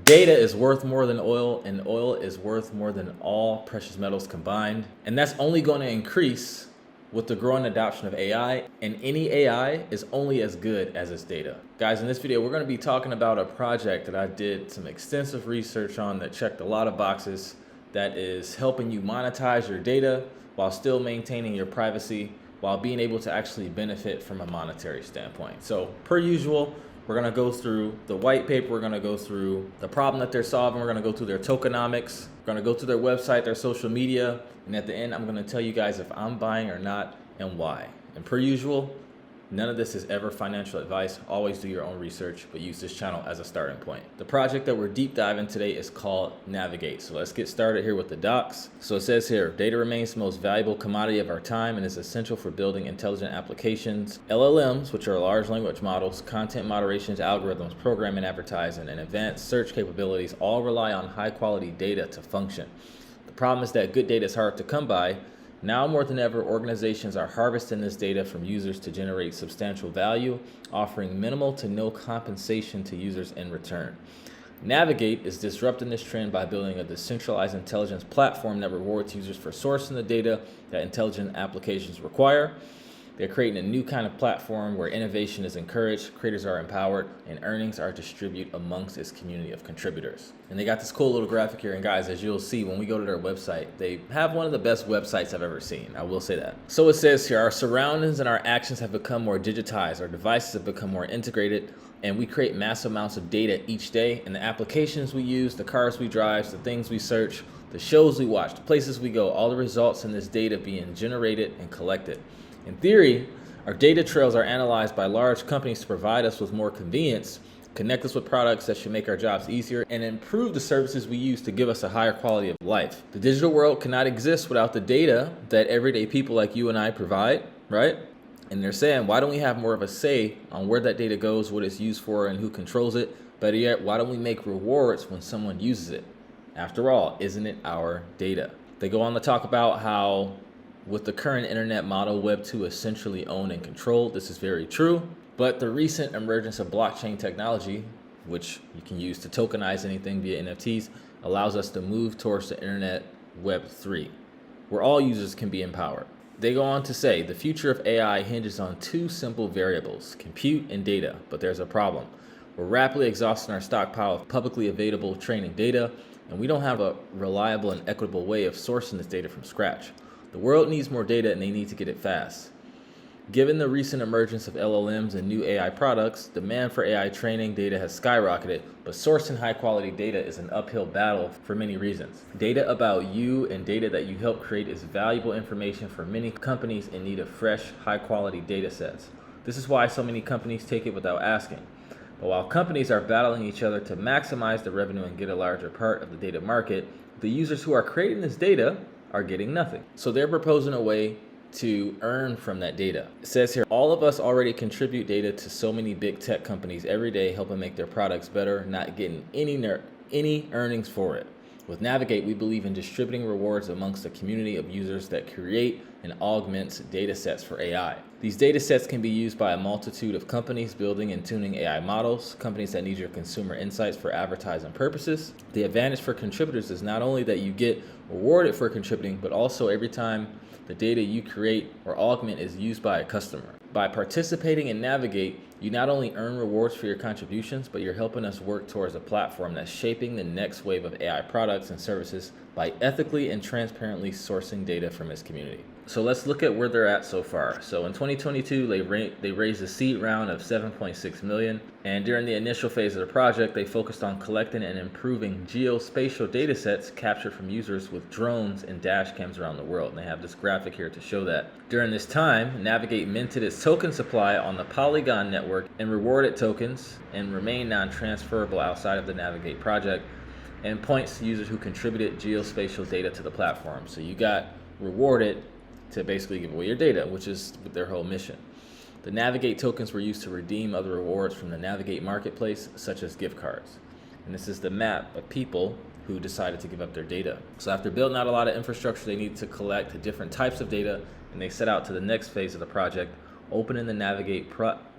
Data is worth more than oil, and oil is worth more than all precious metals combined. And that's only going to increase with the growing adoption of AI, and any AI is only as good as its data. Guys, in this video, we're going to be talking about a project that I did some extensive research on that checked a lot of boxes, that is helping you monetize your data while still maintaining your privacy, while being able to actually benefit from a monetary standpoint. So per usual, we're going to go through the white paper, we're going to go through the problem that they're solving, we're going to go through their tokenomics, we're going to go through their website, their social media, and at the end, I'm going to tell you guys if I'm buying or not and why. And per usual, none of this is ever financial advice. Always do your own research, but use this channel as a starting point. The project that we're deep diving today is called Navigate. So let's get started here with the docs. So it says here, data remains the most valuable commodity of our time and is essential for building intelligent applications. LLMs, which are large language models, content moderations, algorithms, programming, advertising, and advanced search capabilities all rely on high quality data to function. The problem is that good data is hard to come by. Now more than ever, organizations are harvesting this data from users to generate substantial value, offering minimal to no compensation to users in return. Navigate is disrupting this trend by building a decentralized intelligence platform that rewards users for sourcing the data that intelligent applications require. They're creating a new kind of platform where innovation is encouraged, creators are empowered, and earnings are distributed amongst its community of contributors. And they got this cool little graphic here, and guys, as you'll see when we go to their website, they have one of the best websites I've ever seen. I will say that. So it says here, our surroundings and our actions have become more digitized, our devices have become more integrated, and we create massive amounts of data each day, and the applications we use, the cars we drive, the things we search, the shows we watch, the places we go, all the results in this data being generated and collected. In theory, our data trails are analyzed by large companies to provide us with more convenience, connect us with products that should make our jobs easier, and improve the services we use to give us a higher quality of life. The digital world cannot exist without the data that everyday people like you and I provide, right? And they're saying, why don't we have more of a say on where that data goes, what it's used for, and who controls it? Better yet, why don't we make rewards when someone uses it? After all, isn't it our data? They go on to talk about how with the current internet model, Web 2 is centrally owned and controlled. This is very true. But the recent emergence of blockchain technology, which you can use to tokenize anything via NFTs, allows us to move towards the internet Web 3, where all users can be empowered. They go on to say, the future of AI hinges on two simple variables, compute and data, but there's a problem. We're rapidly exhausting our stockpile of publicly available training data, and we don't have a reliable and equitable way of sourcing this data from scratch. The world needs more data and they need to get it fast. Given the recent emergence of LLMs and new AI products, demand for AI training data has skyrocketed, but sourcing high quality data is an uphill battle for many reasons. Data about you and data that you help create is valuable information for many companies in need of fresh, high quality data sets. This is why so many companies take it without asking. But while companies are battling each other to maximize the revenue and get a larger part of the data market, the users who are creating this data are getting nothing. So they're proposing a way to earn from that data. It says here, all of us already contribute data to so many big tech companies every day, helping make their products better, not getting any earnings for it. With Navigate, we believe in distributing rewards amongst the community of users that create and augments data sets for AI. These data sets can be used by a multitude of companies building and tuning AI models, companies that need your consumer insights for advertising purposes. The advantage for contributors is not only that you get rewarded for contributing, but also every time the data you create or augment is used by a customer. By participating in Navigate, you not only earn rewards for your contributions, but you're helping us work towards a platform that's shaping the next wave of AI products and services by ethically and transparently sourcing data from its community. So let's look at where they're at so far. So in 2022, they raised a seed round of 7.6 million. And during the initial phase of the project, they focused on collecting and improving geospatial data sets captured from users with drones and dash cams around the world. And they have this graphic here to show that. During this time, Navigate minted its token supply on the Polygon network and rewarded tokens and remain non-transferable outside of the Navigate project, and points to users who contributed geospatial data to the platform. So you got rewarded to basically give away your data, which is their whole mission. The Navigate tokens were used to redeem other rewards from the Navigate marketplace, such as gift cards. And this is the map of people who decided to give up their data. So after building out a lot of infrastructure, they needed to collect different types of data, and they set out to the next phase of the project, opening the Navigate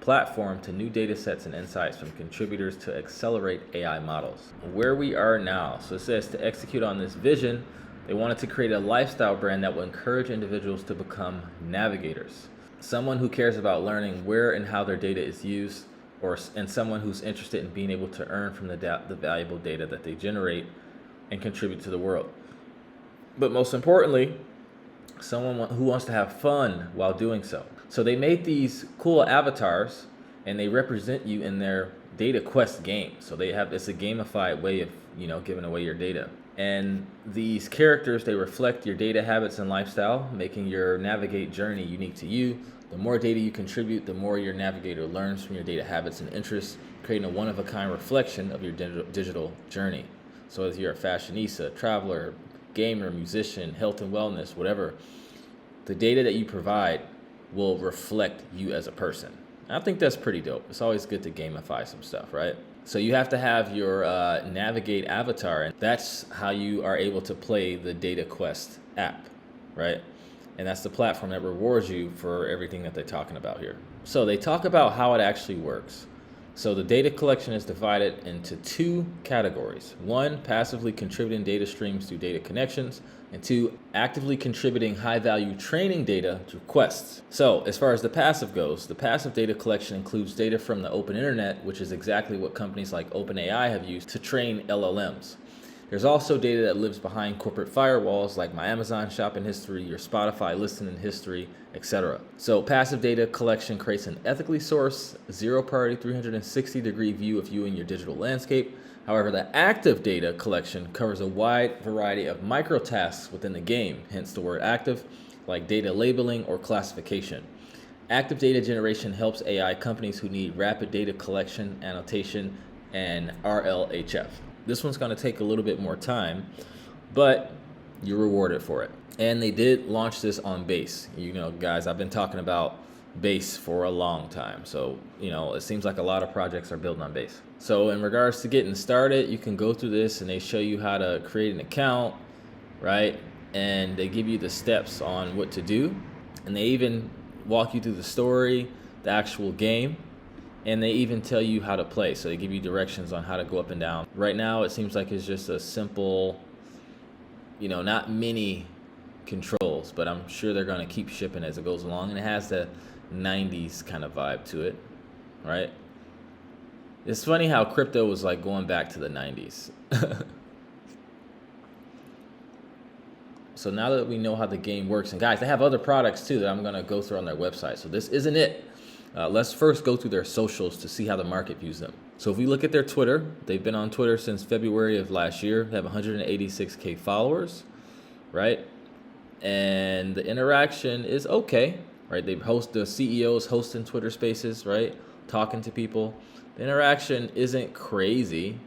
platform to new data sets and insights from contributors to accelerate AI models. Where we are now, so it says to execute on this vision, they wanted to create a lifestyle brand that will encourage individuals to become navigators. Someone who cares about learning where and how their data is used, and someone who's interested in being able to earn from the valuable data that they generate and contribute to the world. But most importantly, someone who wants to have fun while doing so. So they made these cool avatars and they represent you in their data quest game. So it's a gamified way of, giving away your data. And these characters, they reflect your data habits and lifestyle, making your Navigate journey unique to you. The more data you contribute, the more your navigator learns from your data habits and interests, creating a one-of-a-kind reflection of your digital journey. So if you're a fashionista, traveler, gamer, musician, health and wellness, whatever, the data that you provide will reflect you as a person. I think that's pretty dope. It's always good to gamify some stuff, right? So you have to have your Navigate avatar, and that's how you are able to play the Data Quest app, right? And that's the platform that rewards you for everything that they're talking about here. So they talk about how it actually works. So the data collection is divided into two categories. One, passively contributing data streams through data connections, and two, actively contributing high-value training data through quests. So as far as the passive goes, the passive data collection includes data from the open internet, which is exactly what companies like OpenAI have used to train LLMs. There's also data that lives behind corporate firewalls like my Amazon shopping history, your Spotify listening history, etc. So passive data collection creates an ethically sourced, zero-priority, 360-degree view of you and your digital landscape. However, the active data collection covers a wide variety of micro-tasks within the game, hence the word active, like data labeling or classification. Active data generation helps AI companies who need rapid data collection, annotation, and RLHF. This one's going to take a little bit more time, but you're rewarded for it. And they did launch this on Base. Guys, I've been talking about Base for a long time. So, it seems like a lot of projects are built on Base. So in regards to getting started, you can go through this and they show you how to create an account, right? And they give you the steps on what to do. And they even walk you through the story, the actual game. And they even tell you how to play. So they give you directions on how to go up and down. Right now, it seems like it's just a simple, not many controls, but I'm sure they're going to keep shipping as it goes along. And it has the 90s kind of vibe to it, right? It's funny how crypto was like going back to the 90s. So now that we know how the game works, and guys, they have other products too that I'm going to go through on their website. So this isn't it. Let's first go through their socials to see how the market views them. So if we look at their Twitter, they've been on Twitter since February of last year. They have 186K followers, right? And the interaction is okay, right? The CEOs hosting Twitter spaces, right? Talking to people. The interaction isn't crazy,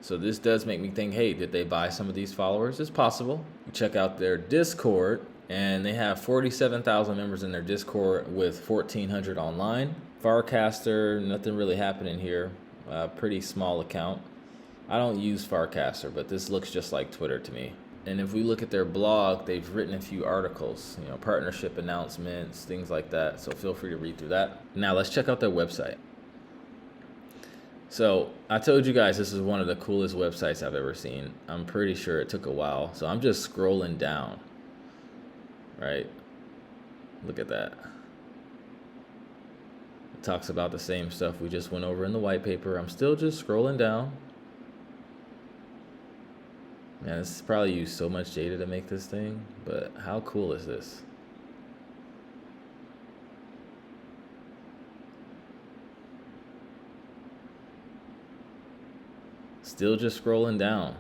So this does make me think, hey, did they buy some of these followers? It's possible. You check out their Discord. And they have 47,000 members in their Discord with 1,400 online. Farcaster, nothing really happening here. Pretty small account. I don't use Farcaster, but this looks just like Twitter to me. And if we look at their blog, they've written a few articles, partnership announcements, things like that. So feel free to read through that. Now let's check out their website. So I told you guys this is one of the coolest websites I've ever seen. I'm pretty sure it took a while. So I'm just scrolling down. Right? Look at that. It talks about the same stuff we just went over in the white paper. I'm still just scrolling down. Man, this is probably used so much data to make this thing, but how cool is this? Still just scrolling down.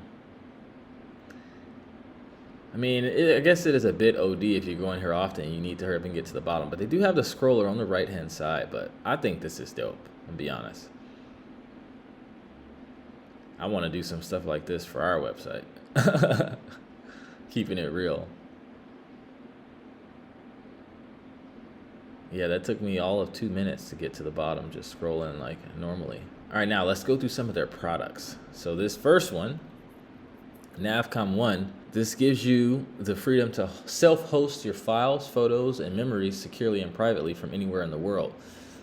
I mean, I guess it is a bit OD if you're going here often. You need to hurry up and get to the bottom. But they do have the scroller on the right-hand side. But I think this is dope, to be honest. I want to do some stuff like this for our website. Keeping it real. Yeah, that took me all of 2 minutes to get to the bottom, just scrolling like normally. All right, now let's go through some of their products. So this first one Navcom 1, this gives you the freedom to self-host your files, photos, and memories securely and privately from anywhere in the world.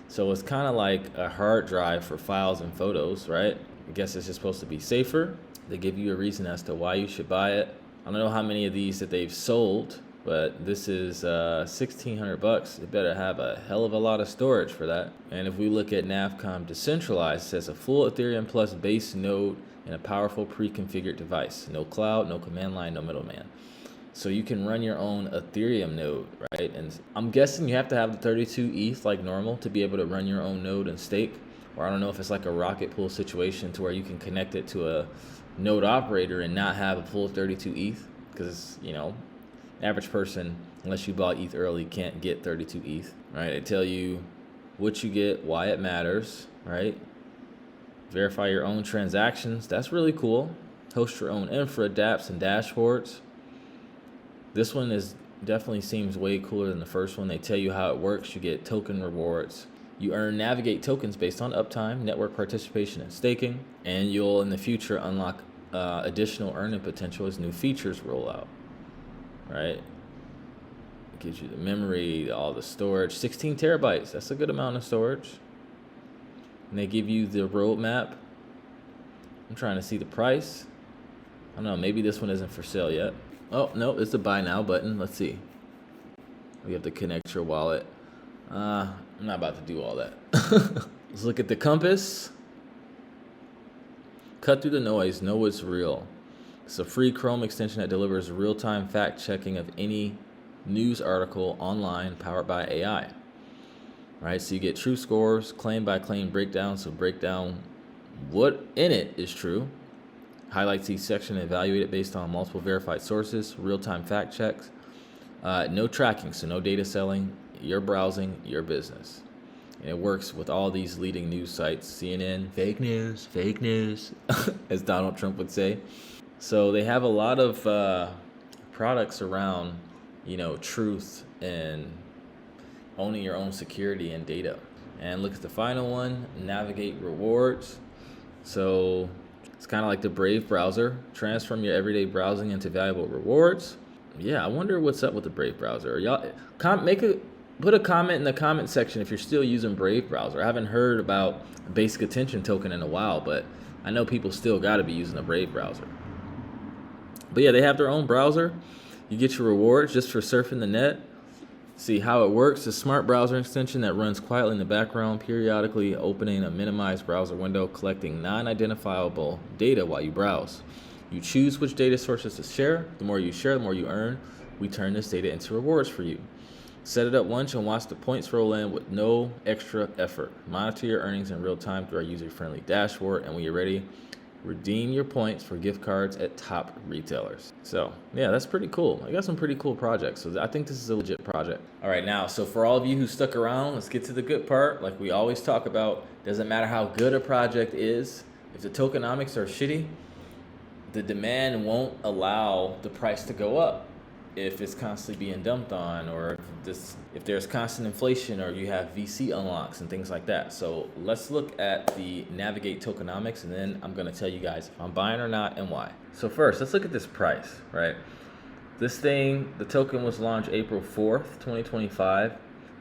So it's kind of like a hard drive for files and photos, right? I guess it's just supposed to be safer. They give you a reason as to why you should buy it. I don't know how many of these that they've sold, but this is $1,600. It better have a hell of a lot of storage for that. And if we look at Navcom Decentralized, it says a full Ethereum Plus base node and a powerful pre-configured device. No cloud, no command line, no middleman. So you can run your own Ethereum node, right? And I'm guessing you have to have the 32 ETH like normal to be able to run your own node and stake. Or I don't know if it's like a rocket pool situation to where you can connect it to a node operator and not have a full 32 ETH. Because, you know, average person, unless you bought ETH early, can't get 32 ETH, right? They tell you what you get, why it matters, right? Verify your own transactions. That's really cool. Host your own infra, dApps, and dashboards. This one definitely seems way cooler than the first one. They tell you how it works. You get token rewards. You earn navigate tokens based on uptime, network participation, and staking. And you'll, in the future, unlock additional earning potential as new features roll out. Right? It gives you the memory, all the storage. 16 terabytes. That's a good amount of storage. And they give you the roadmap. I'm trying to see the price. I don't know. Maybe this one isn't for sale yet. Oh, no, it's the buy now button. Let's see. You have to connect your wallet. I'm not about to do all that. Let's look at the compass. Cut through the noise. Know what's real. It's a free Chrome extension that delivers real-time fact-checking of any news article online powered by AI. Right, so you get true scores, claim-by-claim breakdown. So break down what in it is true. Highlights each section and evaluate it based on multiple verified sources, real-time fact checks. No tracking, so no data selling. Your browsing, your business. And it works with all these leading news sites. CNN, fake news, as Donald Trump would say. So they have a lot of products around, you know, truth and owning your own security and data. And look at the final one, navigate rewards. So it's kind of like the Brave browser. Transform your everyday browsing into valuable rewards. Yeah, I wonder what's up with the Brave browser. Y'all, put a comment in the comment section if you're still using Brave browser. I haven't heard about basic attention token in a while, but I know people still got to be using the Brave browser. But yeah, they have their own browser. You get your rewards just for surfing the net. See how it works. A smart browser extension that runs quietly in the background, periodically opening a minimized browser window, collecting non-identifiable data while you browse. You choose which data sources to share. The more you share, the more you earn. We turn this data into rewards for you. Set it up once and watch the points roll in with no extra effort. Monitor your earnings in real time through our user-friendly dashboard, and when you're ready, redeem your points for gift cards at top retailers. So yeah, that's pretty cool. I got some pretty cool projects. So I think this is a legit project. All right, now, so for all of you who stuck around, let's get to the good part. Like we always talk about, doesn't matter how good a project is, if the tokenomics are shitty, the demand won't allow the price to go up if it's constantly being dumped on, or if there's constant inflation, or you have VC unlocks and things like that. So let's look at the navigate tokenomics, and then I'm going to tell you guys if I'm buying or not and why. So first, let's look at this price, right? This thing, the token was launched April 4th, 2025.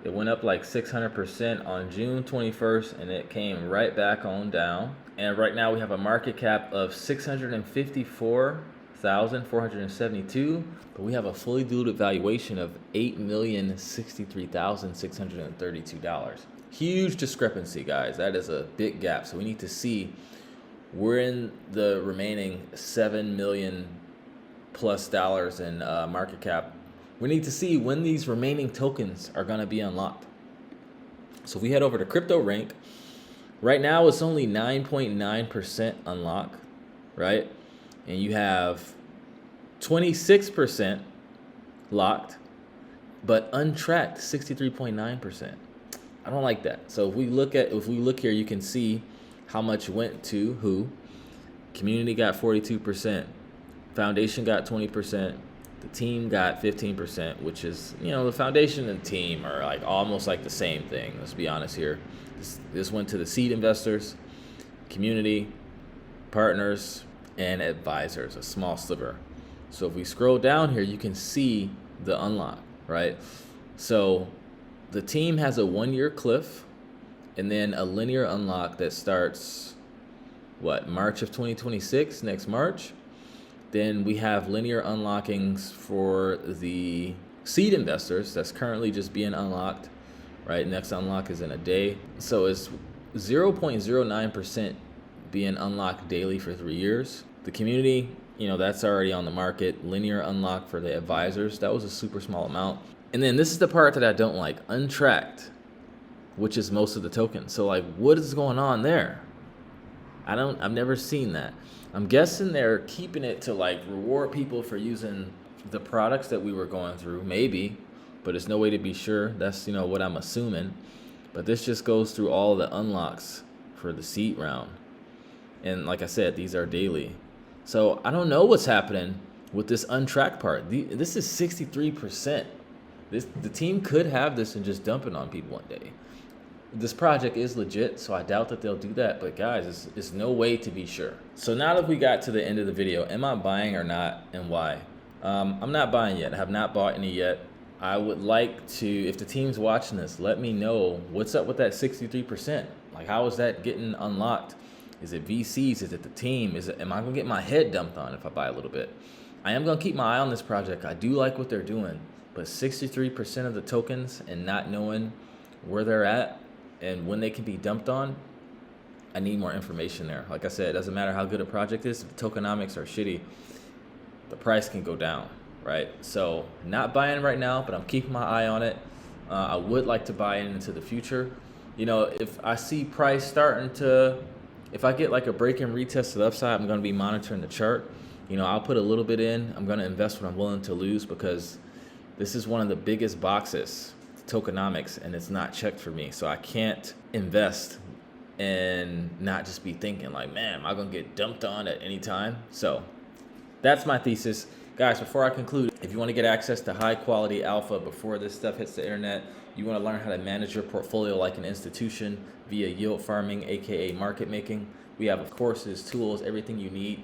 It went up like 600% on June 21st, and it came right back on down. And right now we have a market cap of 654,472, but we have a fully diluted valuation of $8,063,632. Huge discrepancy, guys. That is a big gap. So we need to see, we're in the remaining $7 million plus in market cap. We need to see when these remaining tokens are going to be unlocked. So if we head over to Crypto Rank, right now it's only 9.9% unlock, right? And you have 26% locked, but untracked 63.9%. I don't like that. So if we look here, you can see how much went to who. Community got 42%, foundation got 20%, the team got 15%, which is, you know, the foundation and team are like almost like the same thing. Let's be honest here. This went to the seed investors, community, partners, and advisors, a small sliver. So if we scroll down here, you can see the unlock, right? So the team has a 1-year cliff and then a linear unlock that starts, March of 2026, next March. Then we have linear unlockings for the seed investors that's currently just being unlocked, right? Next unlock is in a day. So it's 0.09% being unlocked daily for 3 years. The community, that's already on the market. Linear unlock for the advisors, that was a super small amount. And then this is the part that I don't like, untracked, which is most of the tokens. So like, what is going on there? I've never seen that. I'm guessing they're keeping it to like reward people for using the products that we were going through, maybe, but there's no way to be sure. That's, what I'm assuming. But this just goes through all the unlocks for the seed round. And like I said, these are daily. So I don't know what's happening with this untracked part. This is 63%. The team could have this and just dump it on people one day. This project is legit, so I doubt that they'll do that. But guys, it's no way to be sure. So now that we got to the end of the video, am I buying or not, and why? I'm not buying yet. I have not bought any yet. I would like to, if the team's watching this, let me know what's up with that 63%. Like, how is that getting unlocked? Is it VCs? Is it the team? Am I gonna get my head dumped on if I buy a little bit? I am gonna keep my eye on this project. I do like what they're doing, but 63% of the tokens and not knowing where they're at and when they can be dumped on, I need more information there. Like I said, it doesn't matter how good a project is. If the tokenomics are shitty, the price can go down, right? So not buying right now, but I'm keeping my eye on it. I would like to buy into the future. If I see price starting to, if I get like a break and retest to the upside, I'm going to be monitoring the chart. I'll put a little bit in. I'm going to invest what I'm willing to lose, because this is one of the biggest boxes, tokenomics, and it's not checked for me. So I can't invest and not just be thinking like, man, am I going to get dumped on at any time? So that's my thesis. Guys, before I conclude, if you want to get access to high quality alpha before this stuff hits the internet, you want to learn how to manage your portfolio like an institution via yield farming, aka market making, we have courses, tools, everything you need.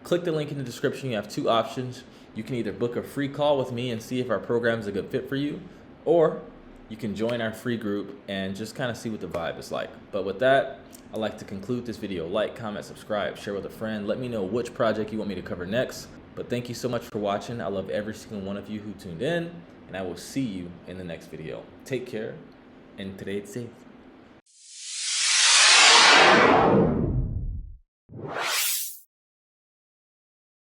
Click the link in the description. You have 2 options. You can either book a free call with me and see if our program is a good fit for you, or you can join our free group and just kind of see what the vibe is like. But with that, I'd like to conclude this video. Like, comment, subscribe, share with a friend. Let me know which project you want me to cover next. But thank you so much for watching. I love every single one of you who tuned in, and I will see you in the next video. Take care and trade safe.